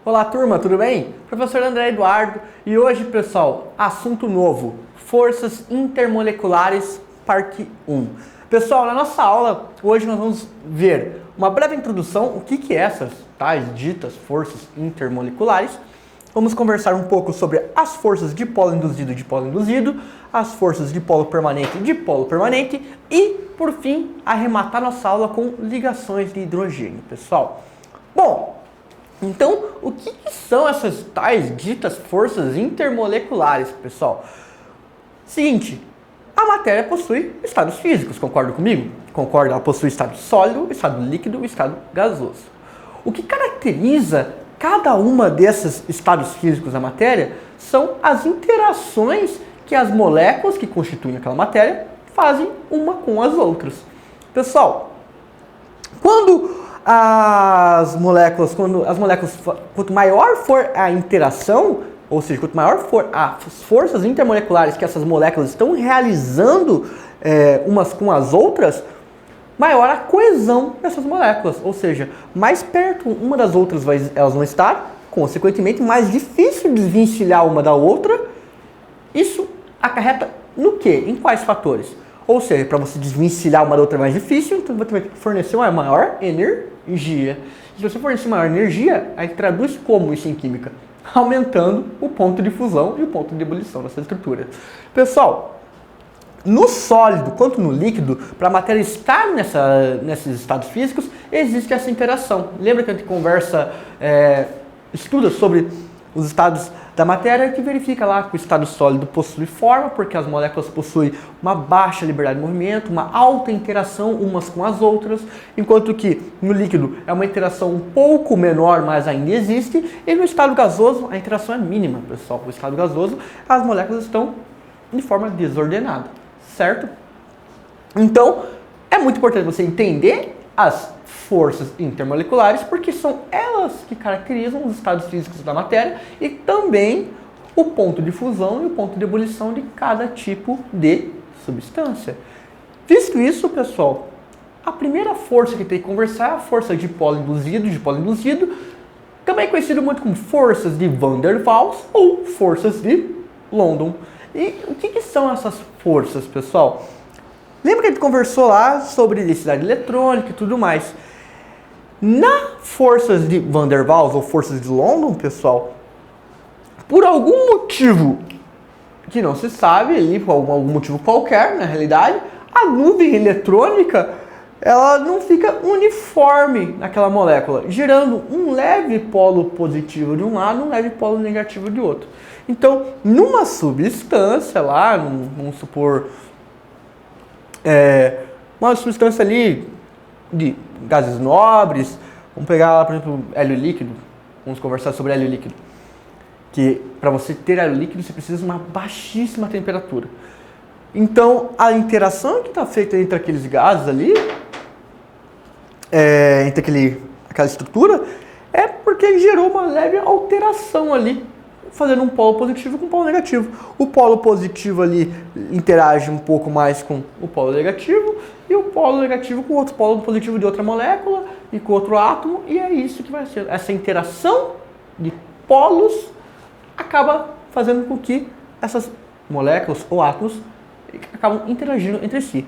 Olá turma, tudo bem? Professor André Eduardo e hoje, pessoal, assunto novo, forças intermoleculares, parte 1. Pessoal, na nossa aula, hoje nós vamos ver uma breve introdução, o que é essas tais ditas forças intermoleculares. Vamos conversar um pouco sobre as forças de polo induzido e dipolo induzido, as forças de polo permanente e dipolo permanente e, por fim, arrematar nossa aula com ligações de hidrogênio, pessoal. Bom, então, o que são essas tais ditas forças intermoleculares, pessoal? Seguinte, a matéria possui estados físicos, concorda comigo? Concorda? Ela possui estado sólido, estado líquido e estado gasoso. O que caracteriza cada uma desses estados físicos da matéria são as interações que as moléculas que constituem aquela matéria fazem uma com as outras. Pessoal, quanto maior for a interação, ou seja, quanto maior for as forças intermoleculares que essas moléculas estão realizando umas com as outras, maior a coesão dessas moléculas, ou seja, mais perto uma das outras elas vão estar, consequentemente mais difícil desvencilhar uma da outra. Isso acarreta no quê? Em quais fatores? Ou seja, para você desvencilhar uma da outra é mais difícil, então você vai ter que fornecer uma maior energia. Se você fornecer maior energia, aí traduz como isso em química? Aumentando o ponto de fusão e o ponto de ebulição dessa estrutura. Pessoal, no sólido quanto no líquido, para a matéria estar nesses estados físicos, existe essa interação. Lembra que a gente estuda sobre os estados da matéria, que verifica lá que o estado sólido possui forma, porque as moléculas possuem uma baixa liberdade de movimento, uma alta interação umas com as outras, enquanto que no líquido é uma interação um pouco menor, mas ainda existe, e no estado gasoso a interação é mínima, pessoal. No estado gasoso as moléculas estão de forma desordenada, certo? Então, é muito importante você entender as forças intermoleculares, porque são elas que caracterizam os estados físicos da matéria e também o ponto de fusão e o ponto de ebulição de cada tipo de substância. Visto isso, pessoal, a primeira força que tem que conversar é a força de polo induzido, também conhecido muito como forças de Van der Waals ou forças de London. E o que são essas forças, pessoal? Lembra que a gente conversou lá sobre densidade eletrônica e tudo mais? Na forças de Van der Waals ou forças de London, pessoal, por algum motivo que não se sabe, ali, por algum motivo qualquer, na realidade, a nuvem eletrônica ela não fica uniforme naquela molécula, gerando um leve polo positivo de um lado, um leve polo negativo de outro. Então, numa substância lá, vamos supor, uma substância ali de gases nobres, vamos pegar, por exemplo, hélio líquido, vamos conversar sobre hélio líquido, que para você ter hélio líquido você precisa de uma baixíssima temperatura. Então, a interação que está feita entre aqueles gases ali, entre aquela estrutura, é porque gerou uma leve alteração ali, fazendo um polo positivo com um polo negativo. O polo positivo ali interage um pouco mais com o polo negativo e o polo negativo com outro polo positivo de outra molécula e com outro átomo, e é isso que vai ser. Essa interação de polos acaba fazendo com que essas moléculas ou átomos acabam interagindo entre si.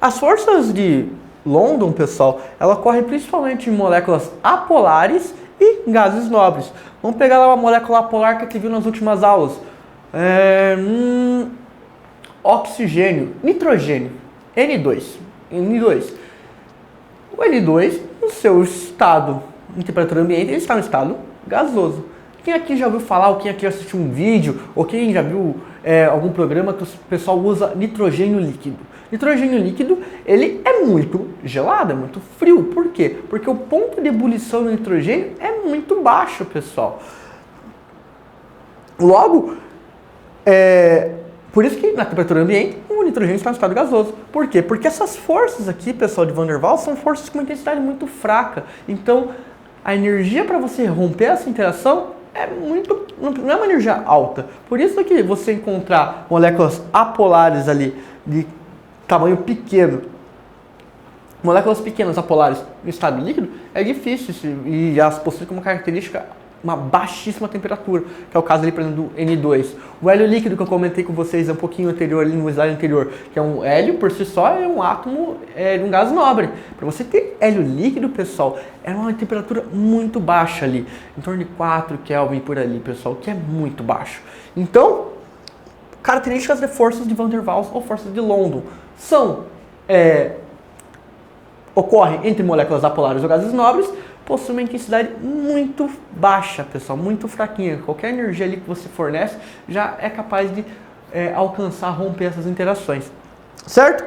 As forças de London, pessoal, ela ocorre principalmente em moléculas apolares e gases nobres. Vamos pegar lá uma molécula apolar que a gente viu nas últimas aulas. Oxigênio, nitrogênio, N2. O N2, no seu estado em temperatura ambiente, ele está no estado gasoso. Quem aqui já ouviu falar, ou quem aqui assistiu um vídeo, ou quem já viu algum programa que o pessoal usa nitrogênio líquido? Nitrogênio líquido, ele é muito gelado, é muito frio. Por quê? Porque o ponto de ebulição do nitrogênio é muito baixo, pessoal. Logo, por isso que na temperatura ambiente o nitrogênio está no estado gasoso. Por quê? Porque essas forças aqui, pessoal, de Van der Waals, são forças com uma intensidade muito fraca. Então, a energia para você romper essa interação não é uma energia alta. Por isso que você encontrar moléculas apolares ali de tamanho pequeno, moléculas pequenas apolares no estado líquido, é difícil e elas possuem como característica uma baixíssima temperatura, que é o caso ali, por exemplo, do N2. O hélio líquido que eu comentei com vocês um pouquinho anterior, ali no slide anterior, que é um hélio, por si só, é um átomo de um gás nobre. Para você ter hélio líquido, pessoal, é uma temperatura muito baixa ali, em torno de 4 Kelvin por ali, pessoal, que é muito baixo. Então, características de forças de Van der Waals ou forças de London são, ocorrem entre moléculas apolares ou gases nobres, possui uma intensidade muito baixa, pessoal, muito fraquinha. Qualquer energia ali que você fornece já é capaz de alcançar, romper essas interações, certo?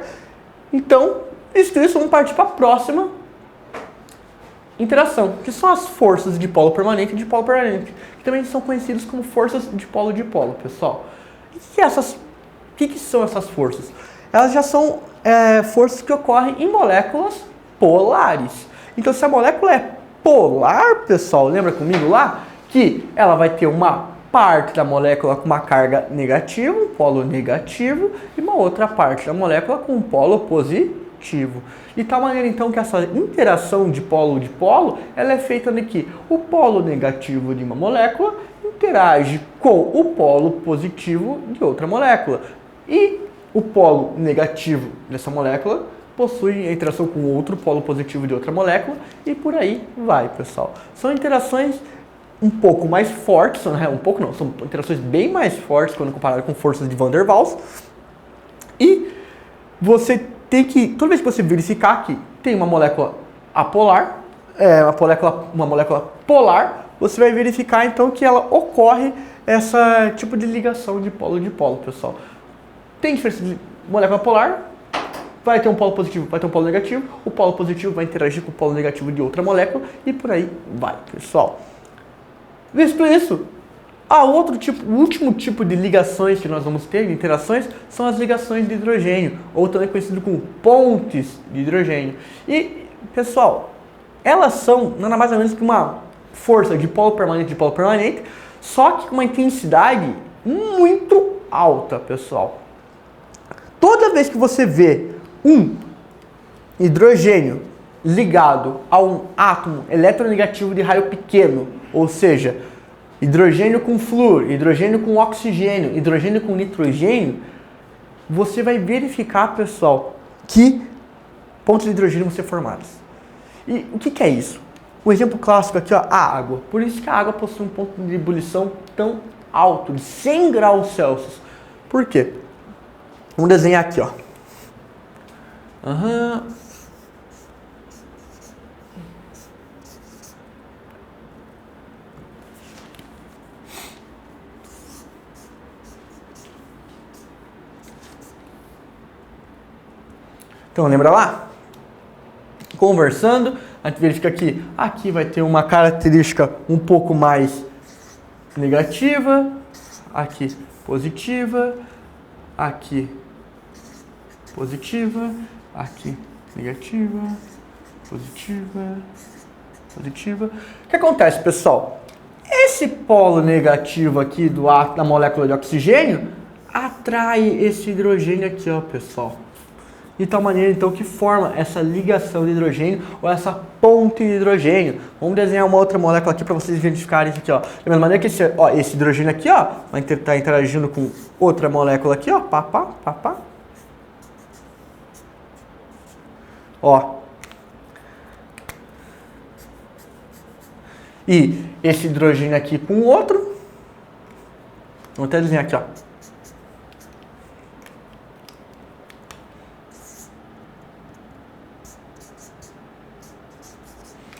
Então, isso, vamos partir para a próxima interação, que são as forças de polo permanente e de polo permanente, que também são conhecidas como forças de polo, pessoal. O que são essas forças? Elas já são forças que ocorrem em moléculas polares. Então, se a molécula é polar, pessoal, lembra comigo lá? Que ela vai ter uma parte da molécula com uma carga negativa, um polo negativo, e uma outra parte da molécula com um polo positivo. De tal maneira, então, que essa interação de polo, ela é feita de que o polo negativo de uma molécula interage com o polo positivo de outra molécula. E o polo negativo dessa molécula possui a interação com outro polo positivo de outra molécula e por aí vai, pessoal. São interações um pouco mais fortes, são interações bem mais fortes quando comparado com forças de Van der Waals. E você tem que, toda vez que você verificar que tem uma molécula apolar, uma molécula polar, você vai verificar então que ela ocorre essa tipo de ligação de polo, pessoal. Tem diferença de molécula polar, vai ter um polo positivo, vai ter um polo negativo, o polo positivo vai interagir com o polo negativo de outra molécula e por aí vai, pessoal. Visto isso, o último tipo de ligações que nós vamos ter, de interações, são as ligações de hidrogênio, ou também conhecido como pontes de hidrogênio. E, pessoal, elas são nada mais ou menos que uma força de polo permanente, só que com uma intensidade muito alta, pessoal. Toda vez que você vê um hidrogênio ligado a um átomo eletronegativo de raio pequeno, ou seja, hidrogênio com flúor, hidrogênio com oxigênio, hidrogênio com nitrogênio, você vai verificar, pessoal, que pontos de hidrogênio vão ser formados. E o que é isso? Um exemplo clássico aqui, ó, a água. Por isso que a água possui um ponto de ebulição tão alto, de 100 graus Celsius. Por quê? Vamos desenhar aqui, ó. Então, lembra lá? Conversando, a gente verifica que aqui vai ter uma característica um pouco mais negativa, aqui positiva, aqui positiva, aqui negativa, positiva, positiva. O que acontece, pessoal? Esse polo negativo aqui da molécula de oxigênio atrai esse hidrogênio aqui, ó, pessoal. De tal maneira, então, que forma essa ligação de hidrogênio ou essa ponte de hidrogênio. Vamos desenhar uma outra molécula aqui para vocês identificarem isso aqui, ó. Da mesma maneira que esse hidrogênio aqui, ó, vai estar interagindo com outra molécula aqui, ó, pá. Ó. E esse hidrogênio aqui com o outro. Vou até desenhar aqui, ó.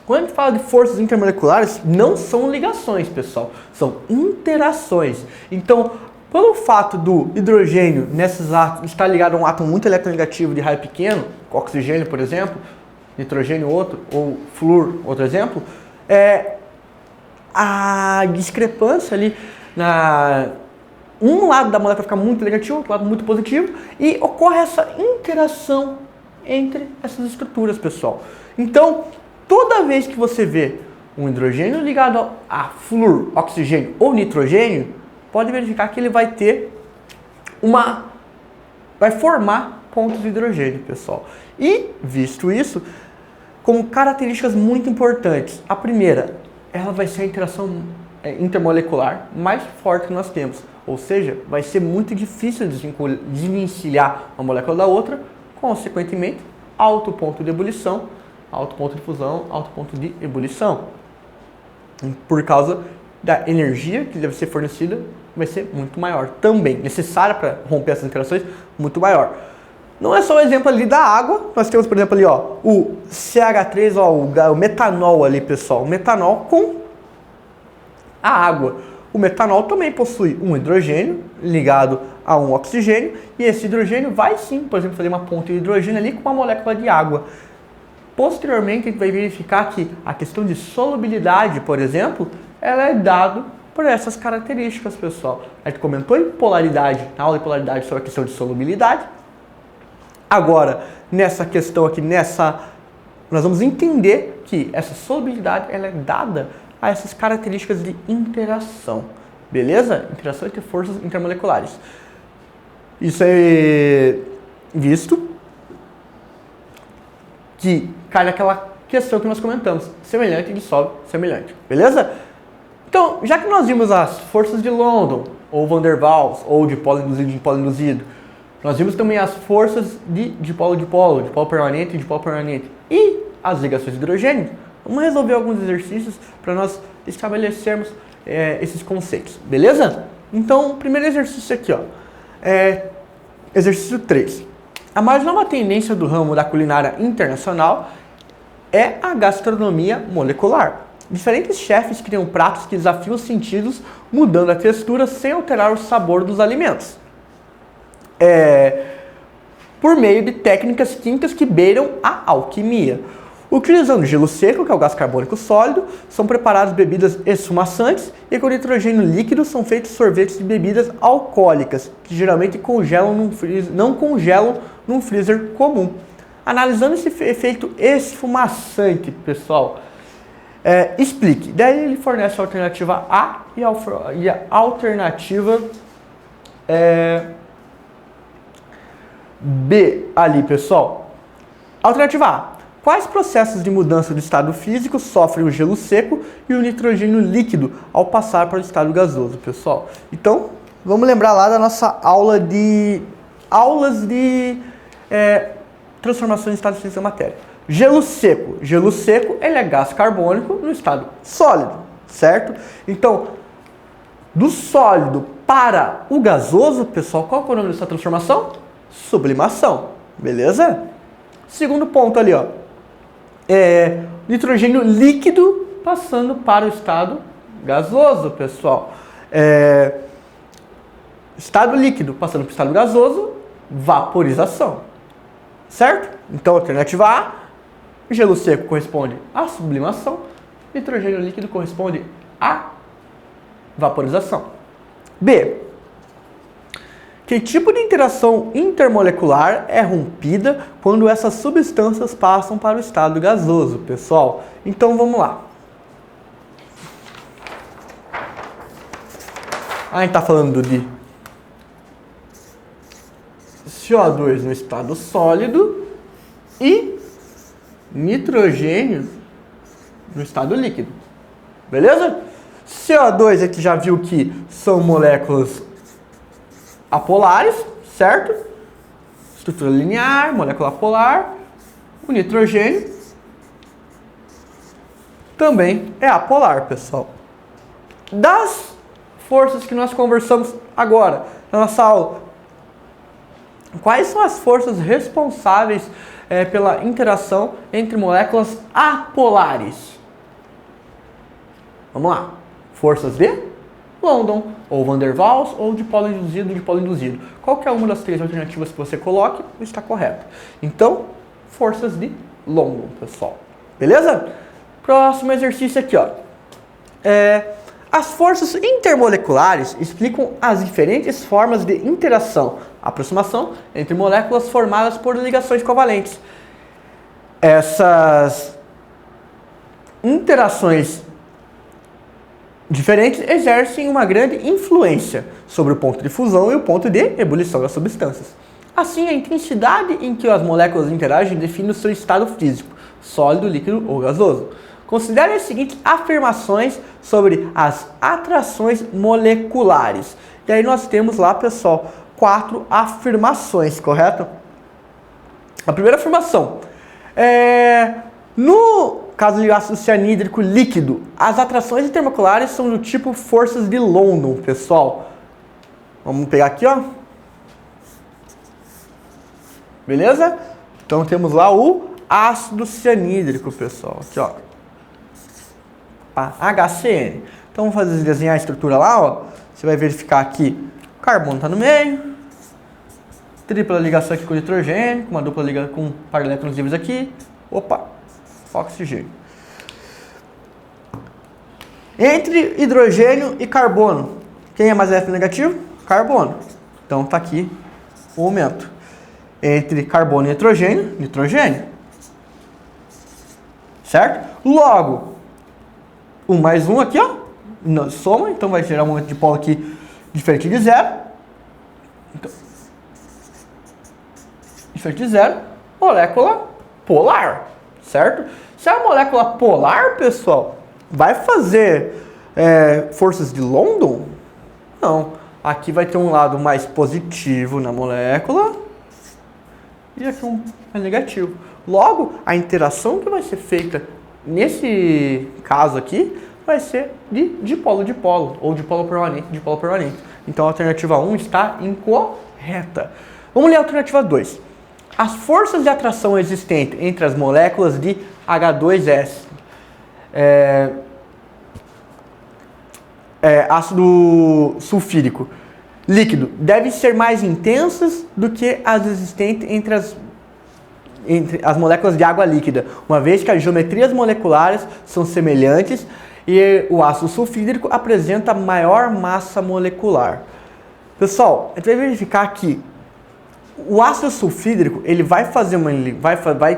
Quando a gente fala de forças intermoleculares, não são ligações, pessoal. São interações. Então, pelo fato do hidrogênio nesses átomos estar ligado a um átomo muito eletronegativo de raio pequeno, oxigênio, por exemplo, nitrogênio outro, ou flúor, outro exemplo, a discrepância ali um lado da molécula fica muito negativo, outro lado muito positivo, e ocorre essa interação entre essas estruturas, pessoal. Então, toda vez que você vê um hidrogênio ligado a flúor, oxigênio ou nitrogênio, pode verificar que ele vai formar pontos de hidrogênio, pessoal. E, visto isso, como características muito importantes. A primeira, ela vai ser a interação intermolecular mais forte que nós temos. Ou seja, vai ser muito difícil desvencilhar uma molécula da outra, consequentemente, alto ponto de ebulição, alto ponto de fusão, alto ponto de ebulição. Por causa da energia que deve ser fornecida, vai ser muito maior também, necessária para romper essas interações, muito maior. Não é só o exemplo ali da água, nós temos, por exemplo, ali, ó, o CH3, ó, o metanol ali, pessoal, o metanol com a água. O metanol também possui um hidrogênio ligado a um oxigênio, e esse hidrogênio vai sim, por exemplo, fazer uma ponte de hidrogênio ali com uma molécula de água. Posteriormente, a gente vai verificar que a questão de solubilidade, por exemplo, ela é dada por essas características, pessoal. A gente comentou em polaridade, na aula de polaridade, sobre a questão de solubilidade. Agora, nessa questão aqui, nós vamos entender que essa solubilidade ela é dada a essas características de interação, beleza? Interação entre forças intermoleculares. Isso é visto que cai naquela questão que nós comentamos, semelhante dissolve semelhante, beleza? Então, já que nós vimos as forças de London, ou Van der Waals, ou dipolo induzido e dipolo induzido, nós vimos também as forças de dipolo-dipolo, dipolo permanente e dipolo permanente, e as ligações de hidrogênio. Vamos resolver alguns exercícios para nós estabelecermos esses conceitos, beleza? Então, o primeiro exercício aqui, ó, exercício 3. A mais nova tendência do ramo da culinária internacional é a gastronomia molecular. Diferentes chefes criam pratos que desafiam os sentidos, mudando a textura sem alterar o sabor dos alimentos. Por meio de técnicas químicas que beiram a alquimia. Utilizando gelo seco, que é o gás carbônico sólido, são preparadas bebidas esfumaçantes e com nitrogênio líquido são feitos sorvetes de bebidas alcoólicas, que geralmente não congelam num freezer comum. Analisando esse efeito esfumaçante, pessoal, explique. Daí ele fornece a alternativa A e a alternativa B ali, pessoal. Alternativa A. Quais processos de mudança do estado físico sofrem o gelo seco e o nitrogênio líquido ao passar para o estado gasoso, pessoal? Então, vamos lembrar lá da nossa aulas de transformação de estado físico da matéria. Gelo seco. Gelo seco, ele é gás carbônico no estado sólido, certo? Então, do sólido para o gasoso, pessoal, qual é o nome dessa transformação? Sublimação, beleza? Segundo ponto ali, ó. Nitrogênio líquido passando para o estado gasoso, pessoal. Estado líquido passando para o estado gasoso, vaporização. Certo? Então, alternativa A, gelo seco corresponde à sublimação, nitrogênio líquido corresponde à vaporização. B. Que tipo de interação intermolecular é rompida quando essas substâncias passam para o estado gasoso, pessoal? Então vamos lá. A gente está falando de CO2 no estado sólido e nitrogênio no estado líquido. Beleza? CO2 a gente já viu que são moléculas apolares, certo? Estrutura linear, molécula polar. O nitrogênio também é apolar, pessoal. Das forças que nós conversamos agora na nossa aula, quais são as forças responsáveis pela interação entre moléculas apolares? Vamos lá. Forças de London, ou Van der Waals, ou dipolo induzido, dipolo induzido. Qualquer uma das três alternativas que você coloque está correta. Então, forças de London, pessoal. Beleza? Próximo exercício aqui, ó. As forças intermoleculares explicam as diferentes formas de interação, aproximação entre moléculas formadas por ligações covalentes. Essas interações diferentes exercem uma grande influência sobre o ponto de fusão e o ponto de ebulição das substâncias. Assim, a intensidade em que as moléculas interagem define o seu estado físico, sólido, líquido ou gasoso. Considere as seguintes afirmações sobre as atrações moleculares. E aí nós temos lá, pessoal, 4 afirmações, correto? A primeira afirmação no caso de ácido cianídrico líquido, as atrações intermoleculares são do tipo forças de London, pessoal. Vamos pegar aqui, ó. Beleza? Então temos lá o ácido cianídrico, pessoal. Aqui, ó. HCN. Então vamos desenhar a estrutura lá, ó. Você vai verificar aqui, o carbono está no meio. Tripla ligação aqui com o nitrogênio, com uma dupla ligação com um par de elétrons livres aqui. Opa, oxigênio. Entre hidrogênio e carbono, quem é mais eletronegativo? Carbono. Então tá aqui o aumento. Entre carbono e nitrogênio, nitrogênio. Certo? Logo, 1 mais 1 aqui, ó, soma, então vai gerar um momento de polo aqui diferente de zero. Então, diferente de zero, molécula polar, certo? Se a molécula polar, pessoal, vai fazer forças de London? Não. Aqui vai ter um lado mais positivo na molécula e aqui um mais negativo. Logo, a interação que vai ser feita nesse caso aqui vai ser de dipolo-dipolo, ou dipolo permanente. Então a alternativa 1 está incorreta. Vamos ler a alternativa 2. As forças de atração existentes entre as moléculas de H2S, ácido sulfídrico líquido, devem ser mais intensas do que as existentes entre as moléculas de água líquida, uma vez que as geometrias moleculares são semelhantes e o ácido sulfídrico apresenta maior massa molecular. Pessoal, a gente vai verificar que o ácido sulfídrico, ele vai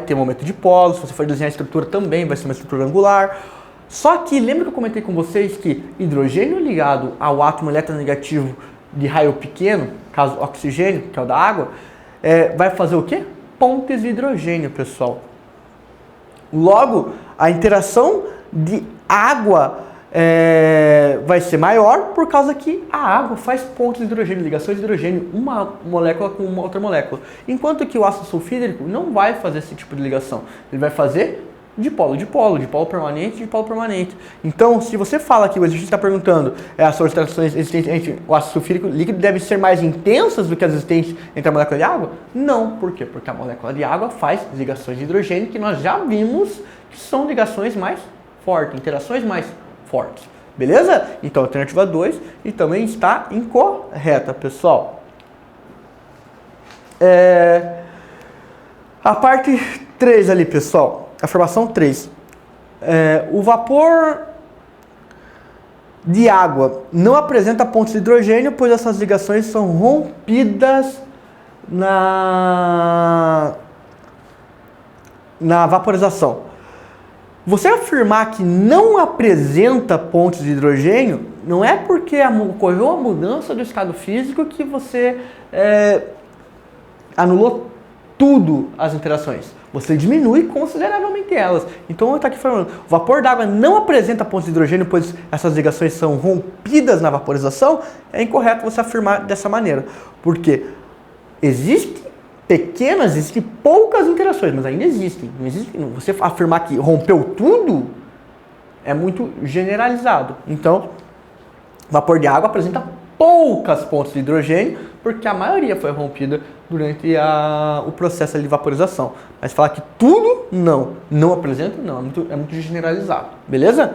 ter um momento de polo, se você for desenhar a estrutura também vai ser uma estrutura angular. Só que, lembra que eu comentei com vocês que hidrogênio ligado ao átomo eletronegativo de raio pequeno, caso oxigênio, que é o da água, vai fazer o quê? Pontes de hidrogênio, pessoal. Logo, a interação de água vai ser maior por causa que a água faz pontes de hidrogênio, ligações de hidrogênio, uma molécula com uma outra molécula. Enquanto que o ácido sulfídrico não vai fazer esse tipo de ligação. Ele vai fazer dipolo permanente. Então, se você fala que o exercício está perguntando as interações existentes entre o ácido sulfídrico líquido devem ser mais intensas do que as existentes entre a molécula de água? Não. Por quê? Porque a molécula de água faz ligações de hidrogênio que nós já vimos que são ligações mais fortes, interações mais fortes. Beleza? Então, a alternativa 2 e também está incorreta, pessoal. A parte 3 ali, pessoal. Afirmação 3. O vapor de água não apresenta pontos de hidrogênio, pois essas ligações são rompidas na vaporização. Você afirmar que não apresenta pontos de hidrogênio não é porque ocorreu a mudança do estado físico que você anulou tudo as interações. Você diminui consideravelmente elas. Então está aqui falando, o vapor d'água não apresenta pontos de hidrogênio, pois essas ligações são rompidas na vaporização. É incorreto você afirmar dessa maneira, porque existem poucas interações, mas ainda existem. Não existe, você afirmar que rompeu tudo é muito generalizado. Então, vapor de água apresenta poucas pontos de hidrogênio, porque a maioria foi rompida durante o processo de vaporização. Mas falar que tudo não apresenta, não, é muito generalizado. Beleza?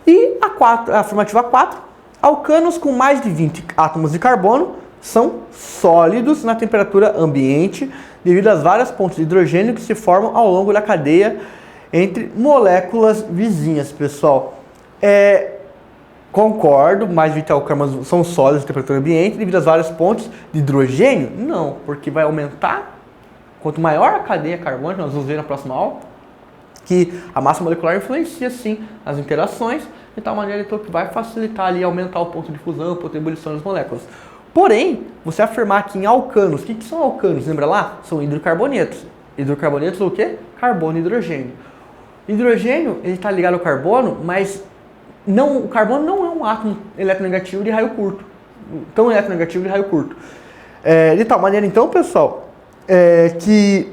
E a afirmativa 4, alcanos com mais de 20 átomos de carbono são sólidos na temperatura ambiente devido às várias pontes de hidrogênio que se formam ao longo da cadeia entre moléculas vizinhas, pessoal. Concordo, mais de 20 alcanos são sólidos na temperatura ambiente devido às várias pontes de hidrogênio? Não, porque vai aumentar, quanto maior a cadeia carbônica, nós vamos ver na próxima aula, que a massa molecular influencia sim as interações, de tal maneira então, que vai facilitar ali, aumentar o ponto de fusão, o ponto de ebulição das moléculas. Porém, você afirmar que em alcanos, o que são alcanos? Lembra lá? São hidrocarbonetos. Hidrocarbonetos o quê? Carbono e hidrogênio. Hidrogênio, ele está ligado ao carbono, mas o carbono não é um átomo eletronegativo de raio curto. Tão eletronegativo de raio curto. De tal maneira, então, pessoal, que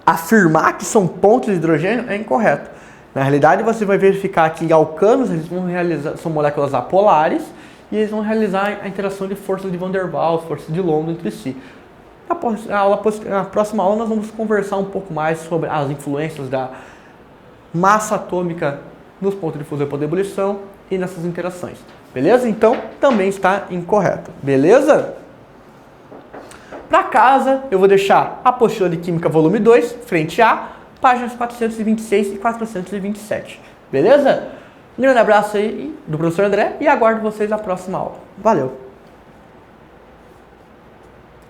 afirmar que são pontos de hidrogênio é incorreto. Na realidade, você vai verificar que alcanos eles vão realizar, são moléculas apolares e eles vão realizar a interação de forças de Van der Waals, forças de London entre si. Na próxima aula nós vamos conversar um pouco mais sobre as influências da massa atômica nos pontos de fusão e ponto de ebulição e nessas interações. Beleza? Então, também está incorreto. Beleza? Para casa, eu vou deixar a apostila de Química volume 2, frente A, páginas 426 e 427. Beleza? Um grande abraço aí do professor André e aguardo vocês na próxima aula. Valeu!